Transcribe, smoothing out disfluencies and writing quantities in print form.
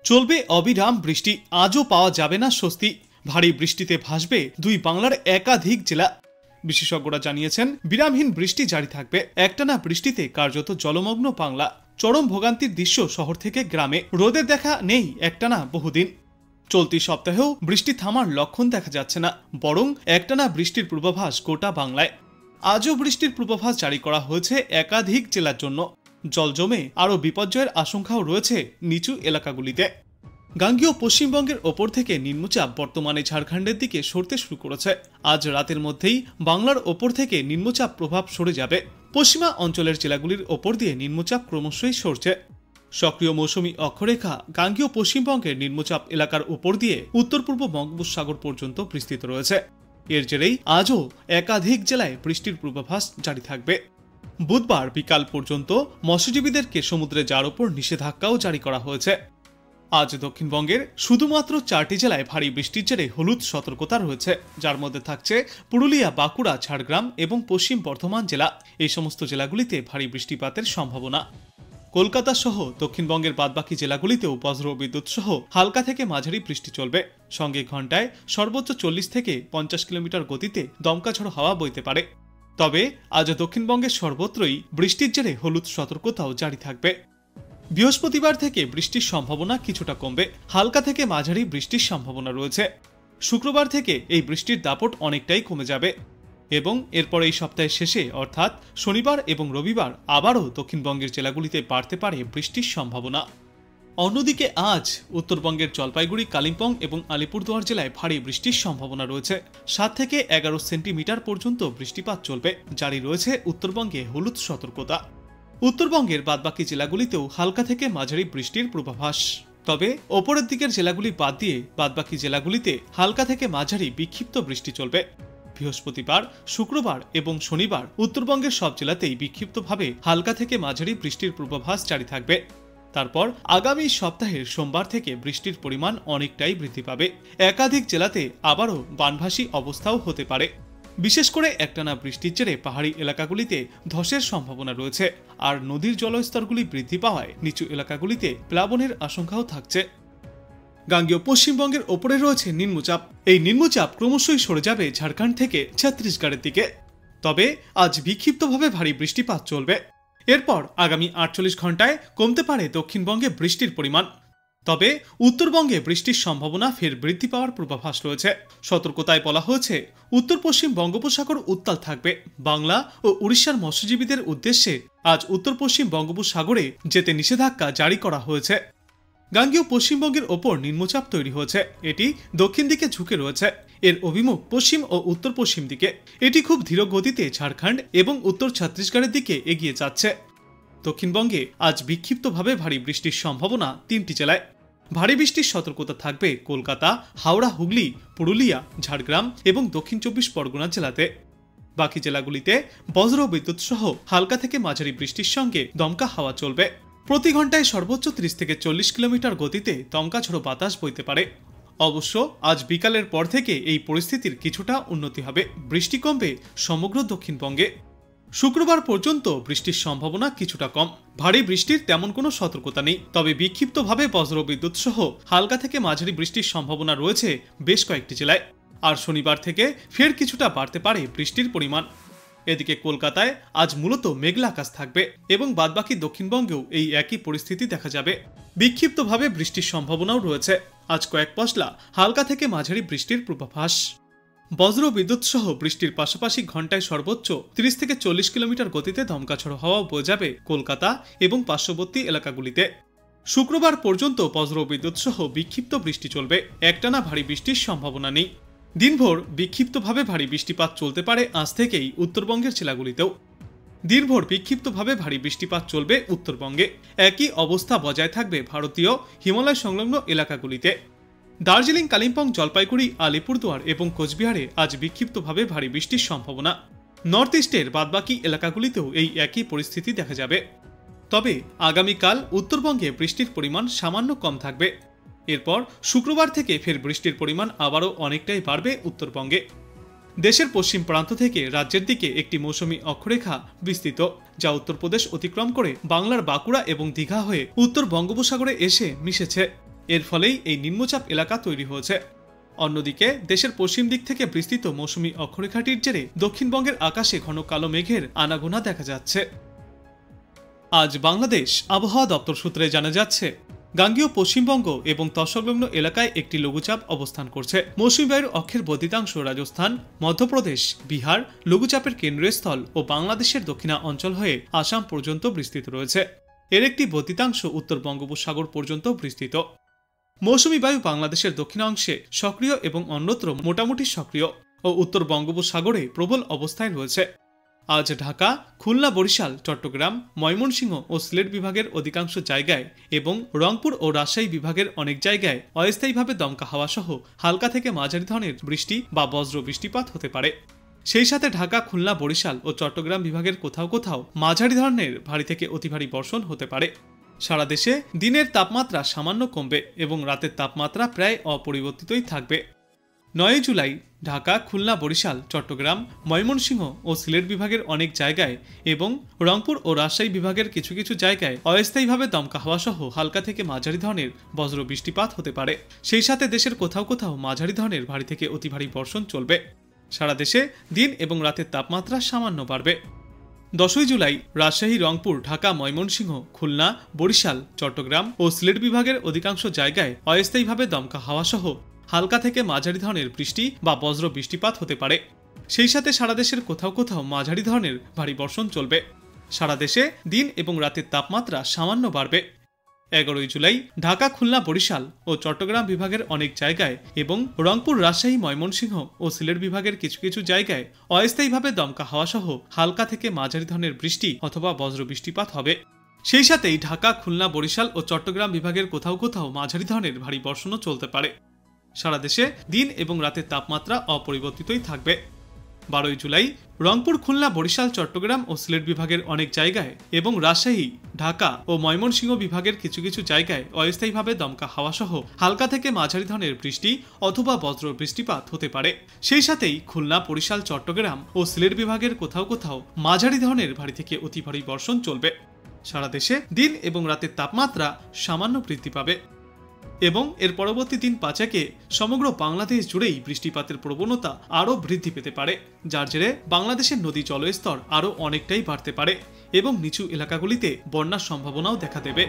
চলবে অবিরাম বৃষ্টি, আজও পাওয়া যাবে না স্বস্তি। ভারী বৃষ্টিতে ভাসবে দুই বাংলার একাধিক জেলা। বিশেষজ্ঞরা জানিয়েছেন বিরামহীন বৃষ্টি জারি থাকবে। একটানা বৃষ্টিতে কার্যত জলমগ্ন বাংলা। চরম ভোগান্তির দৃশ্য শহর থেকে গ্রামে। রোদের দেখা নেই একটানা বহুদিন। চলতি সপ্তাহেও বৃষ্টি থামার লক্ষণ দেখা যাচ্ছে না, বরং একটানা বৃষ্টির পূর্বাভাস গোটা বাংলায়। আজও বৃষ্টির পূর্বাভাস জারি করা হয়েছে একাধিক জেলার জন্য। জল জমে আরও বিপর্যয়ের আশঙ্কাও রয়েছে নিচু এলাকাগুলিতে। গাঙ্গেয় পশ্চিমবঙ্গের ওপর থেকে নিম্নচাপ বর্তমানে ঝাড়খণ্ডের দিকে সরতে শুরু করেছে। আজ রাতের মধ্যেই বাংলার ওপর থেকে নিম্নচাপ প্রভাব সরে যাবে। পশ্চিমা অঞ্চলের জেলাগুলির ওপর দিয়ে নিম্নচাপ ক্রমশই সরছে। সক্রিয় মৌসুমী অক্ষরেখা গাঙ্গেয় পশ্চিমবঙ্গের নিম্নচাপ এলাকার উপর দিয়ে উত্তর পূর্ব বঙ্গোপসাগর পর্যন্ত বিস্তৃত রয়েছে। এর জেরেই আজও একাধিক জেলায় বৃষ্টির পূর্বাভাস জারি থাকবে। বুধবার বিকাল পর্যন্ত মৎস্যজীবীদেরকে সমুদ্রে যাওয়ার উপর নিষেধাজ্ঞাও জারি করা হয়েছে। আজ দক্ষিণবঙ্গের শুধুমাত্র 4টি জেলায় ভারী বৃষ্টির জেরে হলুদ সতর্কতা রয়েছে, যার মধ্যে থাকছে পুরুলিয়া, বাঁকুড়া, ঝাড়গ্রাম এবং পশ্চিম বর্ধমান জেলা। এই সমস্ত জেলাগুলিতে ভারী বৃষ্টিপাতের সম্ভাবনা। কলকাতা সহ দক্ষিণবঙ্গের বাদবাকি জেলাগুলিতেও বজ্র বিদ্যুৎ সহ হালকা থেকে মাঝারি বৃষ্টি চলবে। সঙ্গে ঘন্টায় সর্বোচ্চ 40 থেকে 50 কিলোমিটার গতিতে দমকা ঝড়ো হাওয়া বইতে পারে। তবে আজ দক্ষিণবঙ্গের সর্বত্রই বৃষ্টির জেরে হলুদ সতর্কতাও জারি থাকবে। বৃহস্পতিবার থেকে বৃষ্টির সম্ভাবনা কিছুটা কমবে। হালকা থেকে মাঝারি বৃষ্টির সম্ভাবনা রয়েছে। শুক্রবার থেকে এই বৃষ্টির দাপট অনেকটাই কমে যাবে এবং এরপর এই সপ্তাহের শেষে অর্থাৎ শনিবার এবং রবিবার আবারও দক্ষিণবঙ্গের জেলাগুলিতে বাড়তে পারে বৃষ্টির সম্ভাবনা। অন্যদিকে আজ উত্তরবঙ্গের জলপাইগুড়ি, কালিম্পং এবং আলিপুরদুয়ার জেলায় ভারী বৃষ্টির সম্ভাবনা রয়েছে। 7 থেকে 11 সেন্টিমিটার পর্যন্ত বৃষ্টিপাত চলবে। জারি রয়েছে উত্তরবঙ্গে হলুদ সতর্কতা। উত্তরবঙ্গের বাদবাকি জেলাগুলিতেও হালকা থেকে মাঝারি বৃষ্টির পূর্বাভাস। তবে ওপরের দিকের জেলাগুলি বাদ দিয়ে বাদবাকি জেলাগুলিতে হালকা থেকে মাঝারি বিক্ষিপ্ত বৃষ্টি চলবে। বৃহস্পতিবার, শুক্রবার এবং শনিবার উত্তরবঙ্গের সব জেলাতেই বিক্ষিপ্তভাবে হালকা থেকে মাঝারি বৃষ্টির পূর্বাভাস জারি থাকবে। তারপর আগামী সপ্তাহের সোমবার থেকে বৃষ্টির পরিমাণ অনেকটাই বৃদ্ধি পাবে। একাধিক জেলাতে আবারও বানভাসী অবস্থাও হতে পারে। বিশেষ করে একটানা বৃষ্টির জেরে পাহাড়ি এলাকাগুলিতে ধসের সম্ভাবনা রয়েছে। আর নদীর জলস্তরগুলি বৃদ্ধি পাওয়ায় নিচু এলাকাগুলিতে প্লাবনের আশঙ্কাও থাকছে। গাঙ্গেয় পশ্চিমবঙ্গের ওপরে রয়েছে নিম্নচাপ। এই নিম্নচাপ ক্রমশই সরে যাবে ঝাড়খণ্ড থেকে ছত্তিশগড়ের দিকে। তবে আজ বিক্ষিপ্তভাবে ভারী বৃষ্টিপাত চলবে। এরপর আগামী 48 ঘন্টায় কমতে পারে দক্ষিণবঙ্গে বৃষ্টির পরিমাণ। তবে উত্তরবঙ্গে বৃষ্টির সম্ভাবনা ফের বৃদ্ধি পাওয়ার পূর্বাভাস রয়েছে। সতর্কতায় বলা হয়েছে উত্তর পশ্চিম বঙ্গোপসাগর উত্তাল থাকবে। বাংলা ও উড়িষ্যার মৎস্যজীবীদের উদ্দেশ্যে আজ উত্তর পশ্চিম বঙ্গোপসাগরে যেতে নিষেধাজ্ঞা জারি করা হয়েছে। গাঙ্গেয় পশ্চিমবঙ্গের ওপর নিম্নচাপ তৈরি হয়েছে। এটি দক্ষিণ দিকে ঝুঁকে রয়েছে। এর অভিমুখ পশ্চিম ও উত্তর পশ্চিম দিকে। এটি খুব ধীর গতিতে ঝাড়খণ্ড এবং উত্তর ছত্তিশগড়ের দিকে এগিয়ে যাচ্ছে। দক্ষিণবঙ্গে আজ বিক্ষিপ্তভাবে ভারী বৃষ্টির সম্ভাবনা 3টি জেলায়। ভারী বৃষ্টির সতর্কতা থাকবে কলকাতা, হাওড়া, হুগলি, পুরুলিয়া, ঝাড়গ্রাম এবং দক্ষিণ 24 পরগনা জেলাতে। বাকি জেলাগুলিতে বজ্র বিদ্যুৎ সহ হালকা থেকে মাঝারি বৃষ্টির সঙ্গে দমকা হাওয়া চলবে। প্রতি ঘন্টায় সর্বোচ্চ 30 থেকে 40 কিলোমিটার গতিতে দমকা ঝোড়ো বাতাস বইতে পারে। অবশ্য আজ বিকালের পর থেকে এই পরিস্থিতির কিছুটা উন্নতি হবে। বৃষ্টি কমবে সমগ্র দক্ষিণবঙ্গে। শুক্রবার পর্যন্ত বৃষ্টির সম্ভাবনা কিছুটা কম। ভারী বৃষ্টির তেমন কোনো সতর্কতা নেই। তবে বিক্ষিপ্তভাবে বজ্র বিদ্যুৎ সহ হালকা থেকে মাঝারি বৃষ্টির সম্ভাবনা রয়েছে বেশ কয়েকটি জেলায়। আর শনিবার থেকে ফের কিছুটা বাড়তে পারে বৃষ্টির পরিমাণ। এদিকে কলকাতায় আজ মূলত মেঘলা আকাশ থাকবে এবং বাদবাকি দক্ষিণবঙ্গেও এই একই পরিস্থিতি দেখা যাবে। বিক্ষিপ্তভাবে বৃষ্টির সম্ভাবনাও রয়েছে। আজ কয়েক পশলা হালকা থেকে মাঝারি বৃষ্টির পূর্বাভাস। বজ্র বিদ্যুৎ সহ বৃষ্টির পাশাপাশি ঘন্টায় সর্বোচ্চ 30 থেকে 40 কিলোমিটার গতিতে দমকা ঝড়ো হাওয়া বয়ে যাবে কলকাতা এবং পার্শ্ববর্তী এলাকাগুলিতে। শুক্রবার পর্যন্ত বজ্র বিদ্যুৎ সহ বিক্ষিপ্ত বৃষ্টি চলবে। একটানা ভারী বৃষ্টির সম্ভাবনা নেই। দিনভর বিক্ষিপ্তভাবে ভারী বৃষ্টিপাত চলতে পারে আজ থেকেই উত্তরবঙ্গের জেলাগুলিতেও। দিনভর বিক্ষিপ্তভাবে ভারী বৃষ্টিপাত চলবে উত্তরবঙ্গে। একই অবস্থা বজায় থাকবে ভারতীয় হিমালয় সংলগ্ন এলাকাগুলিতে। দার্জিলিং, কালিম্পং, জলপাইগুড়ি, আলিপুরদুয়ার এবং কোচবিহারে আজ বিক্ষিপ্তভাবে ভারী বৃষ্টির সম্ভাবনা। নর্থ ইস্টের বাদবাকি এলাকাগুলিতেও এই একই পরিস্থিতি দেখা যাবে। তবে আগামীকাল উত্তরবঙ্গে বৃষ্টির পরিমাণ সামান্য কম থাকবে। এরপর শুক্রবার থেকে ফের বৃষ্টির পরিমাণ আবারও অনেকটাই বাড়বে উত্তরবঙ্গে। দেশের পশ্চিম প্রান্ত থেকে রাজ্যের দিকে একটি মৌসুমী অক্ষরেখা বিস্তৃত, যা উত্তরপ্রদেশ অতিক্রম করে বাংলার বাঁকুড়া এবং দীঘা হয়ে উত্তর বঙ্গোপসাগরে এসে মিশেছে। এর ফলেই এই নিম্নচাপ এলাকা তৈরি হয়েছে। অন্যদিকে দেশের পশ্চিম দিক থেকে বিস্তৃত মৌসুমী অক্ষরেখাটির জেরে দক্ষিণবঙ্গের আকাশে ঘন কালো মেঘের আনাগোনা দেখা যাচ্ছে। আজ বাংলাদেশ আবহাওয়া দপ্তর সূত্রে জানা যাচ্ছে, গাঙ্গেয় পশ্চিমবঙ্গ এবং তৎসংলগ্ন এলাকায় একটি লঘুচাপ অবস্থান করছে। মৌসুমী বায়ুর অক্ষের বদ্ধিতাংশ রাজস্থান, মধ্যপ্রদেশ, বিহার, লঘুচাপের কেন্দ্রস্থল ও বাংলাদেশের দক্ষিণা অঞ্চল হয়ে আসাম পর্যন্ত বিস্তৃত রয়েছে। এর একটি বদ্ধিতাংশ উত্তর বঙ্গোপসাগর পর্যন্ত বিস্তৃত। মৌসুমী বায়ু বাংলাদেশের দক্ষিণাংশে সক্রিয় এবং অন্যত্র মোটামুটি সক্রিয় ও উত্তর বঙ্গোপসাগরে প্রবল অবস্থায় রয়েছে। আজ ঢাকা, খুলনা, বরিশাল, চট্টগ্রাম, ময়মনসিংহ ও সিলেট বিভাগের অধিকাংশ জায়গায় এবং রংপুর ও রাজশাহী বিভাগের অনেক জায়গায় অস্থায়ীভাবে দমকা হাওয়া সহ হালকা থেকে মাঝারি ধরনের বৃষ্টি বা বজ্র বৃষ্টিপাত হতে পারে। সেই সাথে ঢাকা, খুলনা, বরিশাল ও চট্টগ্রাম বিভাগের কোথাও কোথাও মাঝারি ধরনের ভারী থেকে অতি ভারী বর্ষণ হতে পারে। সারা দেশে দিনের তাপমাত্রা সামান্য কমবে এবং রাতের তাপমাত্রা প্রায় অপরিবর্তিতই থাকবে। 9 জুলাই ঢাকা, খুলনা, বরিশাল, চট্টগ্রাম, ময়মনসিংহ ও সিলেট বিভাগের অনেক জায়গায় এবং রংপুর ও রাজশাহী বিভাগের কিছু কিছু জায়গায় অস্থায়ীভাবে দমকা হাওয়া সহ হালকা থেকে মাঝারি ধরনের বজ্র বৃষ্টিপাত হতে পারে। সেই সাথে দেশের কোথাও কোথাও মাঝারি ধরনের ভারী থেকে অতি ভারী বর্ষণ চলবে। সারা দেশে দিন এবং রাতের তাপমাত্রা সামান্য বাড়বে। 10 জুলাই রাজশাহী, রংপুর, ঢাকা, ময়মনসিংহ, খুলনা, বরিশাল, চট্টগ্রাম ও সিলেট বিভাগের অধিকাংশ জায়গায় অস্থায়ীভাবে দমকা হাওয়া সহ হালকা থেকে মাঝারি ধরনের বৃষ্টি বা বজ্র বৃষ্টিপাত হতে পারে। সেই সাথে সারা দেশের কোথাও কোথাও মাঝারি ধরনের ভারী বর্ষণ চলবে। সারা দেশে দিন এবং রাতের তাপমাত্রা সামান্য বাড়বে। 11 জুলাই ঢাকা, খুলনা, বরিশাল ও চট্টগ্রাম বিভাগের অনেক জায়গায় এবং রংপুর, রাজশাহী, ময়মনসিংহ ও সিলেট বিভাগের কিছু কিছু জায়গায় অস্থায়ীভাবে দমকা হাওয়া সহ হালকা থেকে মাঝারি ধরনের বৃষ্টি অথবা বজ্র বৃষ্টিপাত হবে। সেই সাথেই ঢাকা, খুলনা, বরিশাল ও চট্টগ্রাম বিভাগের কোথাও কোথাও মাঝারি ধরনের ভারী বর্ষণও চলতে পারে। সারা দেশে দিন এবং রাতের তাপমাত্রা অপরিবর্তিতই থাকবে। 12 জুলাই রংপুর, খুলনা, বরিশাল, চট্টগ্রাম ও সিলেট বিভাগের অনেক জায়গায় এবং রাজশাহী, ঢাকা ও ময়মনসিংহ বিভাগের কিছু কিছু জায়গায় অস্থায়ীভাবে দমকা হাওয়া সহ হালকা থেকে মাঝারি ধরনের বৃষ্টি অথবা বজ্র বৃষ্টিপাত হতে পারে। সেই সাথেই খুলনা, বরিশাল, চট্টগ্রাম ও সিলেট বিভাগের কোথাও কোথাও মাঝারি ধরনের ভারী থেকে অতি ভারী বর্ষণ চলবে। সারা দেশে দিন এবং রাতের তাপমাত্রা সামান্য বৃদ্ধি পাবে এবং এর পরবর্তী দিন 5 সমগ্র বাংলাদেশ জুড়েই বৃষ্টিপাতের প্রবণতা আরও বৃদ্ধি পেতে পারে, যার জেরে বাংলাদেশের নদী জলস্তর আরও অনেকটাই বাড়তে পারে এবং নিচু এলাকাগুলিতে বন্যার সম্ভাবনাও দেখা দেবে।